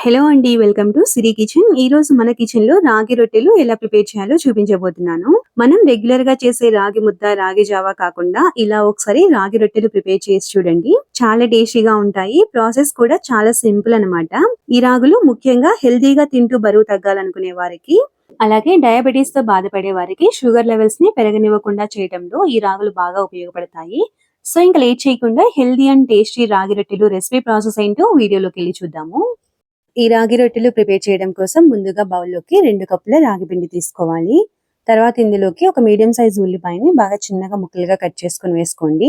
Hello అండి. Welcome to Siri kitchen. ఈ రోజు మన కిచెన్ లో రాగి రొట్టెలు ఎలా ప్రిపేర్ చేయాలో చూపించబోతున్నాను. మనం రెగ్యులర్ గా చేసే రాగి ముద్ద, రాగి జావా కాకుండా ఇలా ఒకసారి రాగి రొట్టెలు ప్రిపేర్ చేసి చూడండి. చాలా టేస్టీగా ఉంటాయి. ప్రాసెస్ కూడా చాలా సింపుల్ అన్నమాట. ఈ రాగులు ముఖ్యంగా హెల్తీగా తింటూ బరువు తగ్గాలనుకునే వారికి, అలాగే డయాబెటీస్ తో బాధపడే వారికి షుగర్ లెవెల్స్ ని పెరగనివ్వకుండా చేయడంలో ఈ రాగులు బాగా ఉపయోగపడతాయి. సో ఇంకా లేట్ చేయకుండా హెల్తీ అండ్ టేస్టీ రాగి రొట్టెలు రెసిపీ ప్రాసెస్ ఏంటో వీడియోలోకి వెళ్ళి చూద్దాము. ఈ రాగి రొట్టెలు ప్రిపేర్ చేయడం కోసం ముందుగా బౌల్లోకి 2 కప్పుల రాగి పిండి తీసుకోవాలి. తర్వాత ఇందులోకి ఒక మీడియం సైజు ఉల్లిపాయని బాగా చిన్నగా ముక్కలుగా కట్ చేసుకొని వేసుకోండి.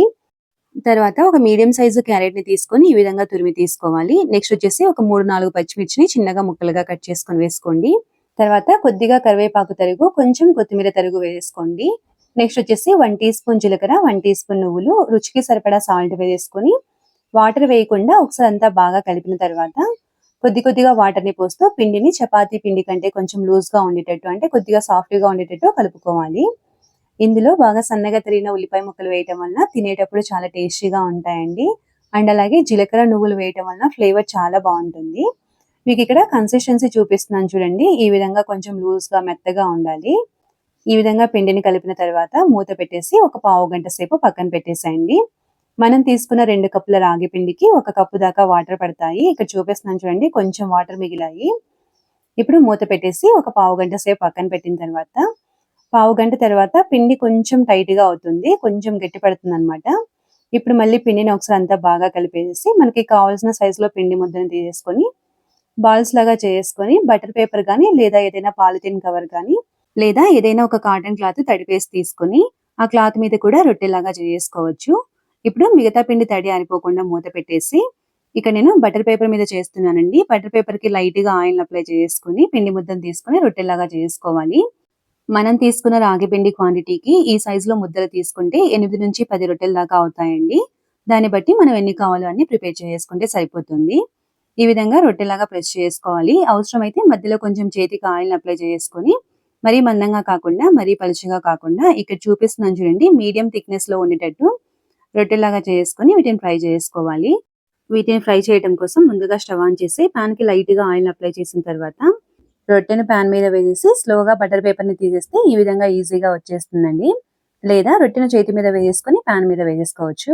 తర్వాత ఒక మీడియం సైజు క్యారెట్ ని తీసుకొని ఈ విధంగా తురిమి తీసుకోవాలి. నెక్స్ట్ వచ్చేసి ఒక 3-4 పచ్చిమిర్చిని చిన్నగా ముక్కలుగా కట్ చేసుకొని వేసుకోండి. తర్వాత కొద్దిగా కరివేపాకు తరుగు, కొంచెం కొత్తిమీర తరుగు వేసుకోండి. నెక్స్ట్ వచ్చేసి 1 టీ స్పూన్ జీలకర్ర, 1 టీ స్పూన్ నువ్వులు, రుచికి సరిపడా సాల్ట్ వేసుకొని వాటర్ వేయకుండా ఒకసారి అంతా బాగా కలిపిన తర్వాత కొద్దిగా వాటర్‌ని పోస్తూ పిండిని చపాతీ పిండి కంటే కొంచెం లూజ్‌గా ఉండేటట్టు, అంటే కొద్దిగా సాఫ్ట్‌గా ఉండేటట్టు కలుపుకోవాలి. ఇందులో బాగా సన్నగా తరిగిన ఉల్లిపాయ ముక్కలు వేయటం వలన తినేటప్పుడు చాలా టేస్టీగా ఉంటాయండి. అండ్ అలాగే జీలకర్ర, నువ్వులు వేయటం వలన ఫ్లేవర్ చాలా బాగుంటుంది. మీకు ఇక్కడ కన్సిస్టెన్సీ చూపిస్తున్నాను చూడండి. ఈ విధంగా కొంచెం లూజ్‌గా మెత్తగా ఉండాలి. ఈ విధంగా పిండిని కలిపిన తర్వాత మూత పెట్టేసి ఒక పావు గంట సేపు పక్కన పెట్టేసేయండి. మనం తీసుకున్న 2 కప్పుల రాగి పిండికి 1 కప్పు దాకా వాటర్ పడతాయి. ఇక్కడ చూపిస్తున్నాను చూడండి, కొంచెం వాటర్ మిగిలాయి. ఇప్పుడు మూత పెట్టేసి ఒక పావు గంట సేపు పక్కన పెట్టిన తర్వాత, పావు గంట తర్వాత పిండి కొంచెం టైట్‌గా అవుతుంది. కొంచెం గట్టి పడుతుందన్నమాట. ఇప్పుడు మళ్ళీ పిండిని ఒకసారి అంతా బాగా కలిపేసేసి మనకి కావాల్సిన సైజులో పిండి ముద్దను తీసేసుకొని బాల్స్ లాగా చేసుకొని బటర్ పేపర్ గానీ, లేదా ఏదైనా పాలిథిన్ కవర్ గానీ, లేదా ఏదైనా ఒక కాటన్ క్లాత్ తడిపేసి తీసుకొని ఆ క్లాత్ మీద కూడా రొట్టెలాగా చేసుకోవచ్చు. ఇప్పుడు మిగతా పిండి తడి ఆరిపోకుండా మూత పెట్టేసి, ఇక్కడ నేను బటర్ పేపర్ మీద చేస్తున్నానండి. బటర్ పేపర్ కి లైట్ గా ఆయిల్ అప్లై చేసుకుని పిండి ముద్దను తీసుకుని రొట్టెలాగా చేసుకోవాలి. మనం తీసుకున్న రాగి పిండి క్వాంటిటీకి ఈ సైజులో ముద్దలు తీసుకుంటే 8-10 రొట్టెల దాకా అవుతాయండి. దాన్ని బట్టి మనం ఎన్ని కావాలో అన్ని ప్రిపేర్ చేసుకుంటే సరిపోతుంది. ఈ విధంగా రొట్టెలాగా ప్రెస్ చేసుకోవాలి. అవసరమైతే మధ్యలో కొంచెం చేతికి ఆయిల్ అప్లై చేసుకొని, మరీ మందంగా కాకుండా మరీ పలుచగా కాకుండా ఇక్కడ చూపిస్తున్నాను చూడండి, మీడియం థిక్నెస్ లో ఉండేటట్టు రొట్టెలాగా చేసుకొని వీటిని ఫ్రై చేసుకోవాలి. వీటిని ఫ్రై చేయడం కోసం ముందుగా స్టవ్ ఆన్ చేసి పాన్ కి లైట్ గా ఆయిల్ అప్లై చేసిన తర్వాత రొట్టెను పాన్ మీద వేసేసి స్లోగా బటర్ పేపర్ ని తీసేస్తే ఈ విధంగా ఈజీగా వచ్చేస్తుందండి. లేదా రొట్టెను చేతి మీద వేసుకొని పాన్ మీద వేసుకోవచ్చు.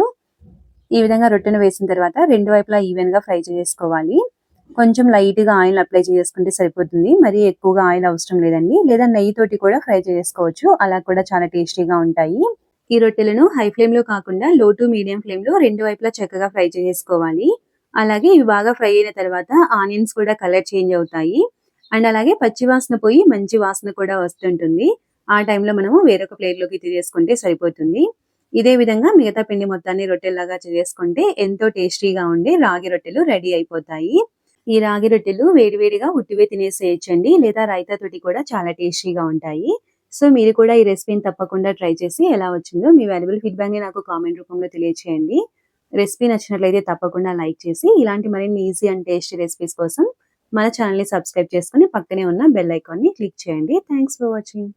ఈ విధంగా రొట్టెను వేసిన తర్వాత రెండు వైపులా ఈవెన్ గా ఫ్రై చేసుకోవాలి. కొంచెం లైట్ గా ఆయిల్ అప్లై చేసుకుంటే సరిపోతుంది. మరీ ఎక్కువగా ఆయిల్ అవసరం లేదండి. లేదా నెయ్యి తోటి కూడా ఫ్రై చేసుకోవచ్చు. అలా కూడా చాలా టేస్టీగా ఉంటాయి. ఈ రొట్టెలను హై ఫ్లేమ్ లో కాకుండా లో టు మీడియం ఫ్లేమ్ లో రెండు వైపులా చక్కగా ఫ్రై చేసుకోవాలి. అలాగే ఇవి బాగా ఫ్రై అయిన తర్వాత ఆనియన్స్ కూడా కలర్ చేంజ్ అవుతాయి. అండ్ అలాగే పచ్చి వాసన పోయి మంచి వాసన కూడా వస్తుంటుంది. ఆ టైంలో మనము వేరొక ప్లేట్ లోకి తీసేసుకుంటే సరిపోతుంది. ఇదే విధంగా మిగతా పిండి మొత్తాన్ని రొట్టెలాగా చేసుకుంటే ఎంతో టేస్టీగా ఉండే రాగి రొట్టెలు రెడీ అయిపోతాయి. ఈ రాగి రొట్టెలు వేడివేడిగా ఉట్టివే తినేసేయచ్చండి. లేదా రైతా తోటి కూడా చాలా టేస్టీగా ఉంటాయి. సో మీరు కూడా ఈ రెసిపీని తప్పకుండా ట్రై చేసి ఎలా వచ్చిందో మీ వాల్యుబుల్ ఫీడ్‌బ్యాక్‌ని నాకు కామెంట్ రూపంలో తెలియచేయండి. రెసిపీ నచ్చినట్లయితే తప్పకుండా లైక్ చేసి, ఇలాంటి మరిన్ని ఈజీ అండ్ టేస్టీ రెసిపీస్ కోసం మన ఛానెల్‌ని సబ్స్క్రైబ్ చేసుకొని పక్కనే ఉన్న బెల్ ఐకాన్‌ని క్లిక్ చేయండి. Thanks for watching.